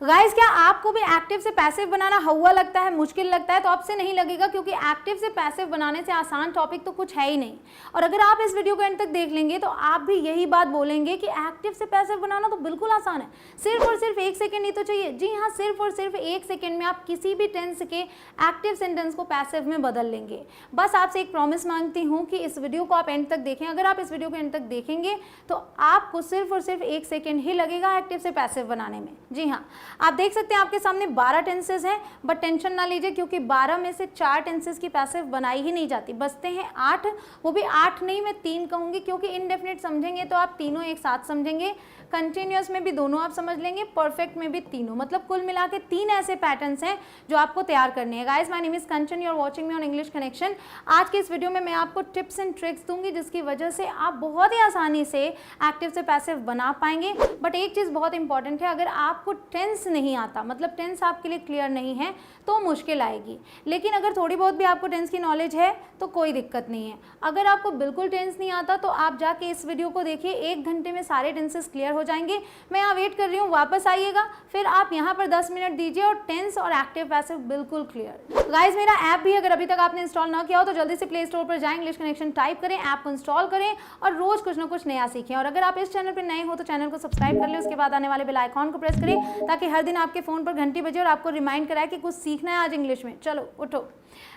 Guys, क्या आपको भी एक्टिव से पैसिव बनाना हौवा लगता है, मुश्किल लगता है? तो आपसे नहीं लगेगा, क्योंकि एक्टिव से पैसिव बनाने से आसान टॉपिक तो कुछ है ही नहीं। और अगर आप इस वीडियो को एंड तक देख लेंगे तो आप भी यही बात बोलेंगे कि एक्टिव से पैसिव बनाना तो बिल्कुल आसान है, सिर्फ और सिर्फ 1 सेकेंड ही तो चाहिए। जी हाँ, सिर्फ और सिर्फ 1 सेकेंड में आप किसी भी टेंस के एक्टिव सेंटेंस को पैसिव में बदल लेंगे। बस आपसे एक प्रॉमिस मांगती हूँ कि इस वीडियो को आप एंड तक देखें। अगर आप इस वीडियो को एंड तक देखेंगे तो आपको सिर्फ और सिर्फ 1 सेकेंड ही लगेगा एक्टिव से पैसिव बनाने में। जी हाँ, आप देख सकते हैं आपके सामने 12 टेंसेस हैं, बट टेंशन ना लीजिए, क्योंकि 12 में से 4 टेंसेस की पैसिव बनाई ही नहीं जाती, बचते हैं 8। वो भी 8 नहीं, मैं 3 कहूँगी, क्योंकि इनडेफिनिट समझेंगे तो आप तीनों एक साथ समझेंगे, कंटिन्यूअस में भी दोनों आप समझ लेंगे, परफेक्ट में भी तीनों। मतलब कुल मिला के 3 ऐसे पैटर्न्स हैं जो आपको तैयार करने हैं। Guys, my name is Kanchan, you are watching me on English connection. आज के इस वीडियो में मैं आपको टिप्स एंड ट्रिक्स दूंगी, जिसकी वजह से आप बहुत ही आसानी से एक्टिव से पैसिव बना पाएंगे। बट एक चीज़ बहुत इंपॉर्टेंट है, अगर आपको टेंस नहीं आता, मतलब टेंस आपके लिए क्लियर नहीं है, तो मुश्किल आएगी। लेकिन अगर थोड़ी बहुत भी आपको टेंस की नॉलेज है तो कोई दिक्कत नहीं है। अगर आपको बिल्कुल टेंस नहीं आता तो आप जाके इस वीडियो को देखिए, 1 घंटे में सारे टेंसेस क्लियर हो जाएंगे। मैं यहाँ वेट कर रही हूँ, वापस आइएगा, फिर आप यहाँ पर 10 मिनट दीजिए और टेंस और एक्टिव पैसिव बिल्कुल क्लियर। गाइस, मेरा ऐप भी अगर अभी तक आपने इंस्टॉल ना किया हो तो जल्दी से प्ले स्टोर पर जाएं, इंग्लिश कनेक्शन टाइप करें, ऐप को इंस्टॉल करें और रोज कुछ ना कुछ नया सीखें। और अगर आप इस चैनल पर नए हो तो चैनल को सब्सक्राइब कर लें, उसके बाद आने वाले बेल आइकॉन को प्रेस करें, ताकि हर दिन आपके फोन पर घंटी बजे और आपको रिमाइंड कराए कि कुछ सीखना है आज इंग्लिश में। चलो उठो।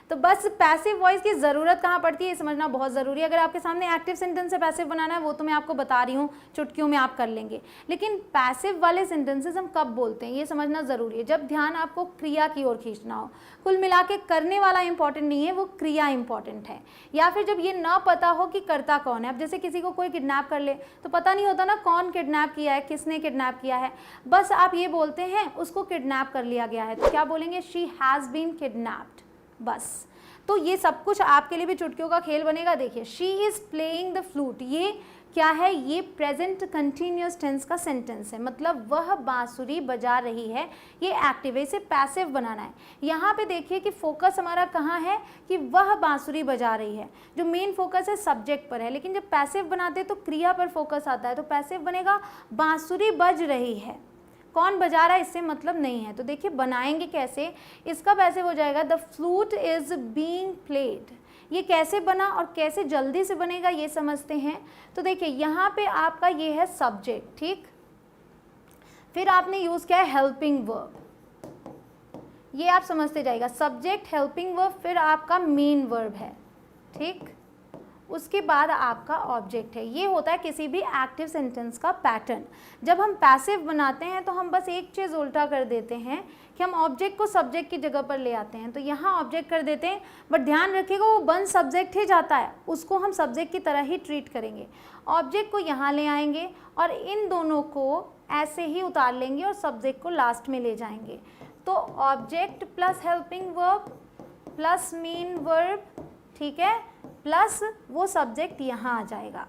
तो बस पैसिव वॉइस की ज़रूरत कहाँ पड़ती है ये समझना बहुत ज़रूरी है। अगर आपके सामने एक्टिव सेंटेंस से पैसिव बनाना है वो तो मैं आपको बता रही हूँ, चुटकियों में आप कर लेंगे, लेकिन पैसिव वाले सेंटेंसेस हम कब बोलते हैं ये समझना ज़रूरी है, जब ध्यान आपको क्रिया की ओर खींचना हो। कुल मिला के करने वाला इंपॉर्टेंट नहीं है, वो क्रिया इंपॉर्टेंट है। या फिर जब ये ना पता हो कि करता कौन है। अब जैसे किसी को कोई किडनैप कर ले तो पता नहीं होता ना कौन किडनैप किया है, किसने किडनैप किया है, बस आप ये बोलते हैं उसको किडनैप कर लिया गया है, तो क्या बोलेंगे? She has been kidnapped. बस, तो ये सब कुछ आपके लिए भी चुटकियों का खेल बनेगा। देखिए, she is playing the flute, ये क्या है? ये प्रेजेंट कंटिन्यूअस टेंस का सेंटेंस है, मतलब वह बांसुरी बजा रही है, ये एक्टिव है, इसे पैसिव बनाना है। यहाँ पे देखिए कि फोकस हमारा कहाँ है कि वह बांसुरी बजा रही है, जो मेन फोकस है सब्जेक्ट पर है, लेकिन जब पैसिव बनाते हैं तो क्रिया पर फोकस आता है, तो पैसिव बनेगा बांसुरी बज रही है। कौन बजा रहा है इससे मतलब नहीं है। तो देखिए बनाएंगे कैसे, इसका पैसिव हो जाएगा the flute is being played. ये कैसे बना और कैसे जल्दी से बनेगा ये समझते हैं। तो देखिए यहाँ पे आपका ये है सब्जेक्ट, ठीक, फिर आपने यूज़ किया है हेल्पिंग वर्ब, ये आप समझते जाइएगा, सब्जेक्ट हेल्पिंग वर्ब, फिर आपका मेन वर्ब है, ठीक, उसके बाद आपका ऑब्जेक्ट है। ये होता है किसी भी एक्टिव सेंटेंस का पैटर्न। जब हम पैसिव बनाते हैं तो हम बस एक चीज़ उल्टा कर देते हैं कि हम ऑब्जेक्ट को सब्जेक्ट की जगह पर ले आते हैं। तो यहाँ ऑब्जेक्ट कर देते हैं, बट ध्यान रखिएगा वो बन सब्जेक्ट ही जाता है, उसको हम सब्जेक्ट की तरह ही ट्रीट करेंगे। ऑब्जेक्ट को यहाँ ले आएंगे और इन दोनों को ऐसे ही उतार लेंगे और सब्जेक्ट को लास्ट में ले जाएंगे। तो object plus helping verb plus main verb, ठीक है, प्लस वो सब्जेक्ट यहाँ आ जाएगा।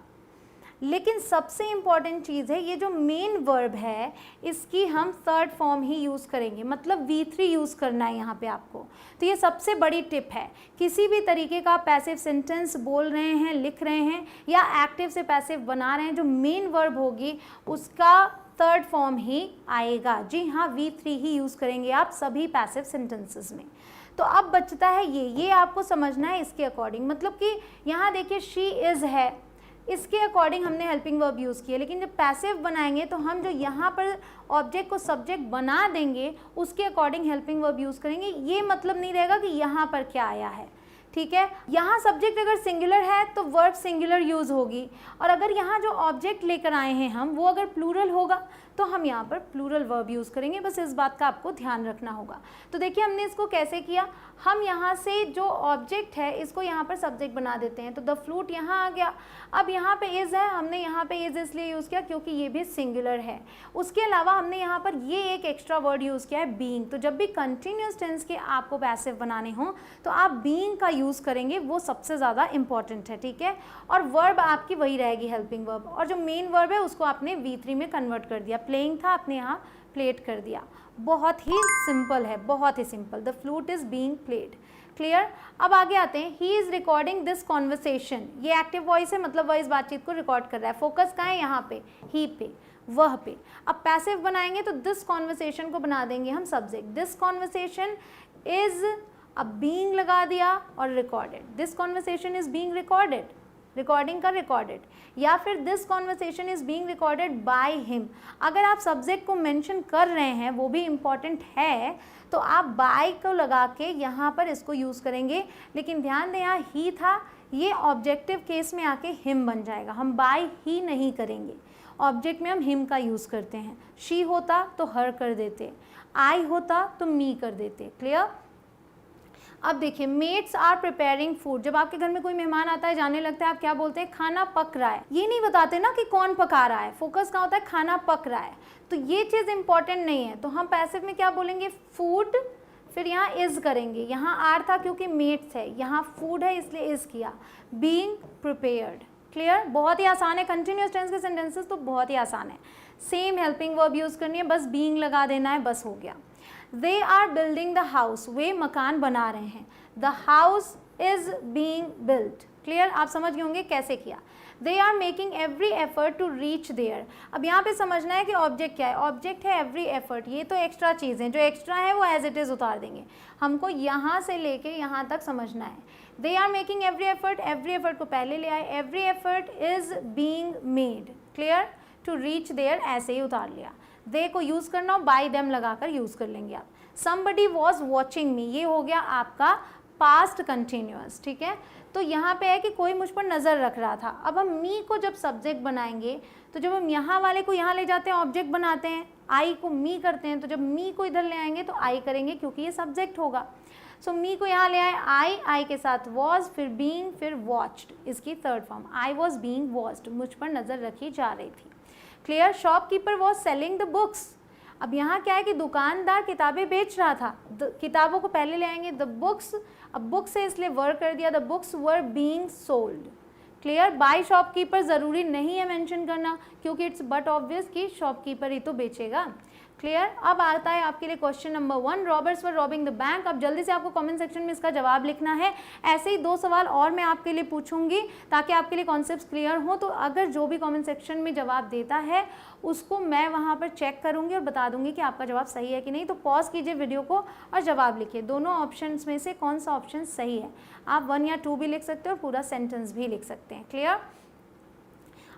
लेकिन सबसे इम्पॉर्टेंट चीज़ है, ये जो मेन वर्ब है इसकी हम थर्ड फॉर्म ही यूज़ करेंगे, मतलब V3 यूज़ करना है यहाँ पे आपको। तो ये सबसे बड़ी टिप है, किसी भी तरीके का पैसिव सेंटेंस बोल रहे हैं, लिख रहे हैं या एक्टिव से पैसिव बना रहे हैं, जो मेन वर्ब होगी उसका थर्ड फॉर्म ही आएगा। जी हाँ, V3 ही यूज़ करेंगे आप सभी पैसिव सेंटेंसेस में। तो अब बचता है ये आपको समझना है इसके अकॉर्डिंग, मतलब कि यहाँ देखिए शी इज़ है, इसके अकॉर्डिंग हमने हेल्पिंग वर्ब यूज़ किया। लेकिन जब पैसिव बनाएंगे तो हम जो यहाँ पर ऑब्जेक्ट को सब्जेक्ट बना देंगे उसके अकॉर्डिंग हेल्पिंग वर्ब यूज़ करेंगे। ये मतलब नहीं रहेगा कि यहाँ पर क्या आया है, ठीक है। यहाँ सब्जेक्ट अगर सिंगुलर है तो वर्ब सिंगुलर यूज़ होगी, और अगर यहाँ जो ऑब्जेक्ट लेकर आए हैं हम वो अगर प्लूरल होगा तो हम यहाँ पर प्लूरल वर्ब यूज़ करेंगे। बस इस बात का आपको ध्यान रखना होगा। तो देखिए हमने इसको कैसे किया, हम यहाँ से जो ऑब्जेक्ट है इसको यहाँ पर सब्जेक्ट बना देते हैं, तो द फ्लूट यहाँ आ गया। अब यहाँ पे इज़ है, हमने यहाँ पे इज़ इसलिए यूज़ किया क्योंकि ये भी सिंगुलर है। उसके अलावा हमने यहाँ पर ये एक एक्स्ट्रा वर्ड यूज़ किया है बीइंग। तो जब भी कंटिन्यूस टेंस के आपको पैसिव बनाने हों तो आप बीइंग का यूज़ करेंगे, वो सबसे ज़्यादा इंपॉर्टेंट है, ठीक है। और वर्ब आपकी वही रहेगी हेल्पिंग वर्ब, और जो मेन वर्ब है उसको आपने V3 में कन्वर्ट कर दिया। प्लेइंग था, आपने यहाँ प्लेड कर दिया। बहुत ही सिंपल है, बहुत ही simple. The flute is being played. Clear. अब आगे आते हैं, he is recording this conversation. ये एक्टिव वॉइस है, मतलब वह इस बातचीत को रिकॉर्ड कर रहा है। फोकस कहाँ है? यहाँ पे, ही पे। वह पे। अब पैसिव बनाएंगे तो दिस कॉन्वर्सेशन को बना देंगे हम सब्जेक्ट, दिस कॉन्वर्सेशन इज, अब बीइंग लगा दिया और recorded, this conversation is being recorded, recording का रिकॉर्डेड, या फिर this conversation is being recorded by him. अगर आप सब्जेक्ट को मेंशन कर रहे हैं, वो भी इम्पॉर्टेंट है, तो आप बाय को लगा के यहाँ पर इसको यूज़ करेंगे। लेकिन ध्यान दें यहाँ ही था, ये ऑब्जेक्टिव केस में आके हिम बन जाएगा, हम बाय ही नहीं करेंगे, ऑब्जेक्ट में हम हिम का यूज़ करते हैं। शी होता तो हर कर देते, आई होता तो मी कर देते। क्लियर? अब देखिए, मेट्स आर प्रिपेयरिंग फूड, जब आपके घर में कोई मेहमान आता है, जाने लगता है, आप क्या बोलते हैं? खाना पक रहा है। ये नहीं बताते ना कि कौन पका रहा है, फोकस कहाँ होता है? खाना पक रहा है। तो ये चीज़ इंपॉर्टेंट नहीं है, तो हम पैसिव में क्या बोलेंगे? फूड, फिर यहाँ इज़ करेंगे, यहाँ आर था क्योंकि मेट्स है, यहाँ फूड है इसलिए इज़ किया, बीइंग प्रिपेयर्ड। क्लियर? बहुत ही आसान है, कंटिन्यूअस टेंस के सेंटेंसेस तो बहुत ही आसान है। सेम हेल्पिंग वर्ब यूज़ करनी है, बस बीइंग लगा देना है, बस हो गया। They are building the house, वे मकान बना रहे हैं। The house is being built. Clear? आप समझ गए होंगे कैसे किया। They are making every effort to reach there. अब यहाँ पे समझना है कि ऑब्जेक्ट क्या है। ऑब्जेक्ट है every effort, ये तो एक्स्ट्रा चीज़ें, जो एक्स्ट्रा है वो एज इट इज़ उतार देंगे, हमको यहाँ से लेके यहाँ तक समझना है। They are making every effort को पहले ले आए, every effort is being made. Clear? To reach there ऐसे ही उतार लिया। दे को यूज़ करना हो, बाय देम लगाकर यूज़ कर लेंगे आप। somebody was watching me, ये हो गया आपका पास्ट कंटिन्यूअस। ठीक है, तो यहाँ पे है कि कोई मुझ पर नज़र रख रहा था। अब हम मी को जब सब्जेक्ट बनाएंगे, तो जब हम यहाँ वाले को यहाँ ले जाते हैं, ऑब्जेक्ट बनाते हैं, आई को मी करते हैं, तो जब मी को इधर ले आएंगे तो आई करेंगे क्योंकि ये सब्जेक्ट होगा। सो मी को यहाँ ले आए, आई के साथ वॉज, फिर बीइंग, फिर वॉच्ड, इसकी third form, I was being watched, मुझ पर नज़र रखी जा रही थी। Clear? Shopkeeper was selling the books, अब यहाँ क्या है कि दुकानदार किताबें बेच रहा था, किताबों को पहले ले आएंगे, द बुक्स, अब बुक्स है इसलिए वर कर दिया, the books were being sold. Clear? By shopkeeper ज़रूरी नहीं है मेंशन करना, क्योंकि इट्स बट ऑब्वियस कि शॉपकीपर ही तो बेचेगा। क्लियर? अब आता है आपके लिए question number 1, robbers were robbing the bank. अब जल्दी से आपको कमेंट सेक्शन में इसका जवाब लिखना है। ऐसे ही 2 सवाल और मैं आपके लिए पूछूंगी ताकि आपके लिए कॉन्सेप्ट्स क्लियर हो। तो अगर जो भी कमेंट सेक्शन में जवाब देता है उसको मैं वहाँ पर चेक करूँगी और बता दूंगी कि आपका जवाब सही है कि नहीं। तो पॉज कीजिए वीडियो को और जवाब लिखिए, दोनों ऑप्शन में से कौन सा ऑप्शन सही है। आप 1 या 2 भी लिख सकते हो और पूरा सेंटेंस भी लिख सकते हैं। क्लियर?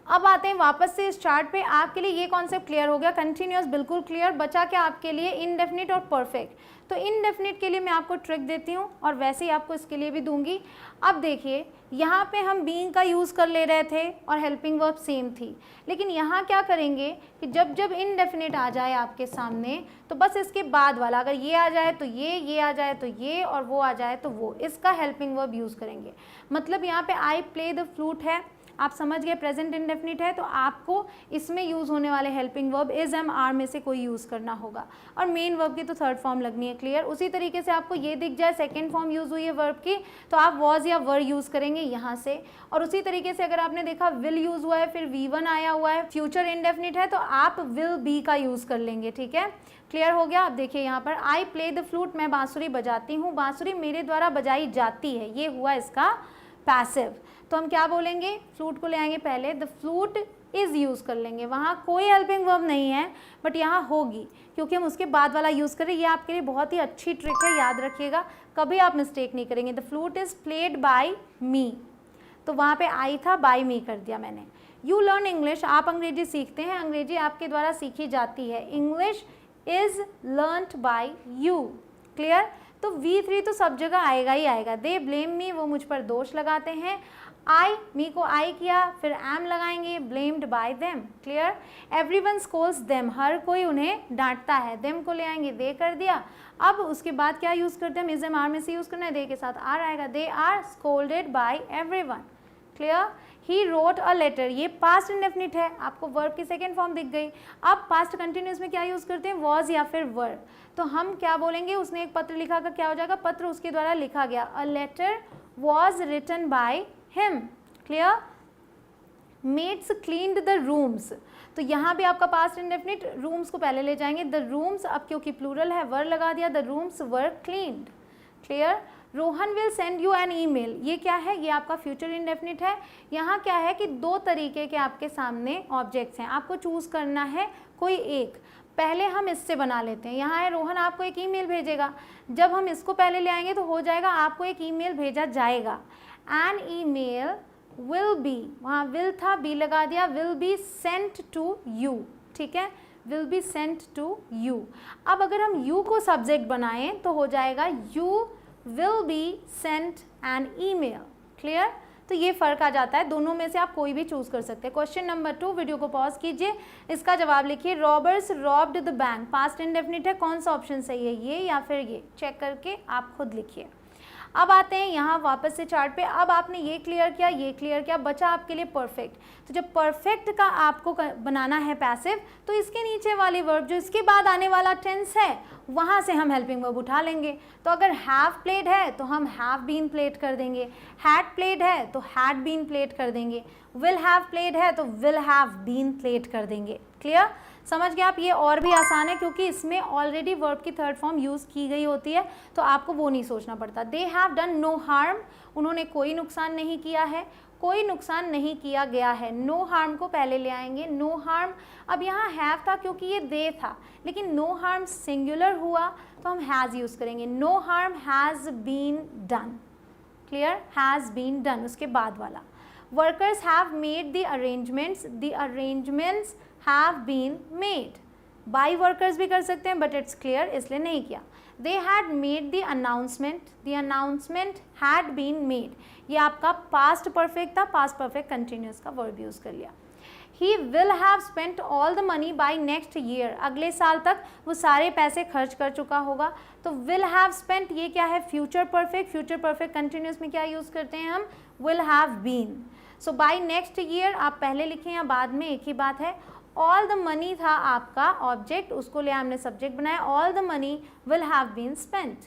अब आते हैं वापस से इस चार्ट पे। आपके लिए ये कॉन्सेप्ट क्लियर हो गया, कंटिन्यूअस बिल्कुल क्लियर। बचा क्या आपके लिए? इनडेफिनिट और परफेक्ट। तो इनडेफिनिट के लिए मैं आपको ट्रिक देती हूँ और वैसे ही आपको इसके लिए भी दूंगी। अब देखिए, यहाँ पे हम बीइंग का यूज़ कर ले रहे थे और हेल्पिंग वर्ब सेम थी, लेकिन यहाँ क्या करेंगे कि जब जब इनडेफिनिट आ जाए आपके सामने तो बस इसके बाद वाला, अगर ये आ जाए तो ये आ जाए तो ये, और वो आ जाए तो वो, इसका हेल्पिंग वर्ब यूज़ करेंगे। मतलब यहाँ पे आई प्ले द फ्लूट है, आप समझ गए, प्रेजेंट इंडेफिनिट है, तो आपको इसमें यूज़ होने वाले helping verb is, am, are में से कोई यूज़ करना होगा और मेन वर्ब की तो थर्ड फॉर्म लगनी है। क्लियर? उसी तरीके से आपको ये दिख जाए सेकंड फॉर्म यूज़ हुई है वर्ब की, तो आप वॉज या वर यूज़ करेंगे यहाँ से। और उसी तरीके से अगर आपने देखा विल यूज़ हुआ है, फिर V1 आया हुआ है, फ्यूचर इंडेफिनिट है, तो आप विल बी का यूज़ कर लेंगे। ठीक है, क्लियर हो गया? अब देखिए यहाँ पर आई प्ले द फ्लूट, मैं बांसुरी बजाती हूँ, बांसुरी मेरे द्वारा बजाई जाती है, ये हुआ इसका पैसिव। तो हम क्या बोलेंगे? फ्लूट को ले आएंगे पहले, द फ्लूट इज़ यूज़ कर लेंगे, वहाँ कोई हेल्पिंग वर्ब नहीं है बट यहाँ होगी क्योंकि हम उसके बाद वाला यूज़ करें। ये आपके लिए बहुत ही अच्छी ट्रिक है, याद रखिएगा, कभी आप मिस्टेक नहीं करेंगे। The flute is played by me, तो वहाँ पे आई था, बाय मी कर दिया मैंने। यू लर्न इंग्लिश, आप अंग्रेजी सीखते हैं, अंग्रेजी आपके द्वारा सीखी जाती है। English is learned by you. Clear? तो V3 तो सब जगह आएगा ही आएगा। दे ब्लेम मी, वो मुझ पर दोष लगाते हैं। आई, मी को आई किया, फिर एम लगाएंगे, blamed by them. Clear? Everyone scolds them, हर कोई उन्हें डांटता है, देम को ले आएंगे, दे कर दिया। अब उसके बाद क्या यूज़ करते हैं? इज, एम, आर में से यूज़ करना है, दे के साथ आर आएगा, they are scolded by everyone. Clear? He wrote a letter, ये पास्ट इंडेफिनिट है, आपको वर्ब की सेकेंड फॉर्म दिख गई। अब पास्ट कंटिन्यूस में क्या यूज़ करते हैं? वॉज या फिर वर। तो हम क्या बोलेंगे? उसने एक पत्र लिखा का क्या हो जाएगा? पत्र उसके द्वारा लिखा गया। A letter was written by him. Clear? Maids cleaned the rooms, तो यहाँ भी आपका पास्ट इंडेफिनिट, रूम्स को पहले ले जाएंगे, द रूम्स, अब क्योंकि प्लूरल है वर लगा दिया, the rooms were cleaned. Clear? Rohan will send you an email, ये क्या है, ये आपका फ्यूचर इंडेफिनिट है। यहाँ क्या है कि दो तरीके के आपके सामने ऑब्जेक्ट्स हैं, आपको चूज़ करना है कोई एक। पहले हम इससे बना लेते हैं, यहाँ है रोहन आपको एक ईमेल भेजेगा, जब हम इसको पहले ले आएंगे तो हो जाएगा आपको एक ईमेल भेजा जाएगा। एन ईमेल विल बी, वहाँ विल था, बी लगा दिया, will be sent to you, ठीक है, will be sent to you. अब अगर हम यू को सब्जेक्ट बनाएं तो हो जाएगा you will be sent an email. Clear? तो ये फ़र्क आ जाता है, दोनों में से आप कोई भी चूज़ कर सकते हैं। क्वेश्चन नंबर 2, वीडियो को पॉज कीजिए, इसका जवाब लिखिए। Robbers robbed the bank, past indefinite है, कौन सा ऑप्शन सही है, ये या फिर ये, चेक करके आप खुद लिखिए। अब आते हैं यहाँ वापस से चार्ट पे। अब आपने ये क्लियर किया, ये क्लियर किया, बचा आपके लिए परफेक्ट। तो जब परफेक्ट का आपको बनाना है पैसिव, तो इसके नीचे वाली वर्ब जो इसके बाद आने वाला टेंस है वहाँ से हम हेल्पिंग वर्ब उठा लेंगे। तो अगर हैव प्लेड है तो हम हैव बीन प्लेड कर देंगे, हैड प्लेड है तो हैड बीन प्लेड कर देंगे, विल हैव प्लेड है तो विल हैव बीन प्लेड कर देंगे। क्लियर? समझ गए आप? ये और भी आसान है क्योंकि इसमें ऑलरेडी वर्ब की थर्ड फॉर्म यूज़ की गई होती है, तो आपको वो नहीं सोचना पड़ता। They have done no harm, उन्होंने कोई नुकसान नहीं किया है, कोई नुकसान नहीं किया गया है। नो हार्म को पहले ले आएंगे, नो हार्म। अब यहाँ हैव था क्योंकि ये दे था, लेकिन नो हार्म सिंगुलर हुआ तो हम हैज़ यूज़ करेंगे। No harm has been done. Clear? Has been done उसके बाद वाला। Workers have made the arrangements, the arrangements have been made, by workers भी कर सकते हैं बट इट्स क्लियर इसलिए नहीं किया। they had made the announcement, the announcement had been made, ये आपका past perfect था, past perfect continuous का verb यूज़ कर लिया। he will have spent all the money by next year, अगले साल तक वो सारे पैसे खर्च कर चुका होगा। तो will have spent ये क्या है, future perfect, future perfect continuous में क्या यूज़ करते हैं हम, will have been। so by next year आप पहले लिखें या बाद में एक ही बात है। ऑल द मनी था आपका ऑब्जेक्ट, उसको ले हमने सब्जेक्ट बनाया, all the money will have been spent.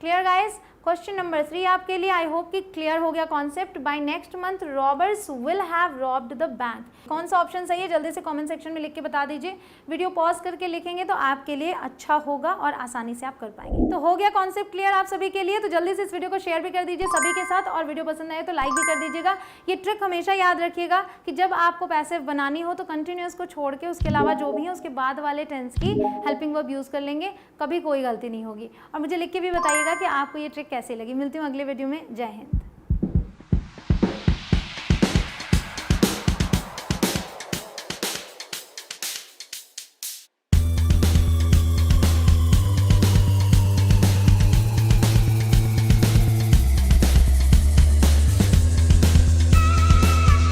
Clear guys? Question number 3 आपके लिए, आई होप कि क्लियर हो गया concept. By next month robbers will have robbed the bank, कौन सा ऑप्शन सही है जल्दी से कमेंट सेक्शन में लिख के बता दीजिए। वीडियो पॉज करके लिखेंगे तो आपके लिए अच्छा होगा और आसानी से आप कर पाएंगे। तो हो गया कॉन्सेप्ट क्लियर आप सभी के लिए, तो जल्दी से इस वीडियो को शेयर भी कर दीजिए सभी के साथ, और वीडियो पसंद आए तो लाइक भी कर दीजिएगा। ये ट्रिक हमेशा याद रखिएगा कि जब आपको पैसिव बनानी हो तो कंटिन्यूअस को छोड़ के उसके अलावा जो भी है उसके बाद वाले टेंस की हेल्पिंग वर्ब यूज़ कर लेंगे, कभी कोई गलती नहीं होगी। और मुझे लिख के भी बताइएगा कि आपको ये ट्रिक कैसे लगी। मिलती हूँ अगले वीडियो में। जय हिंद।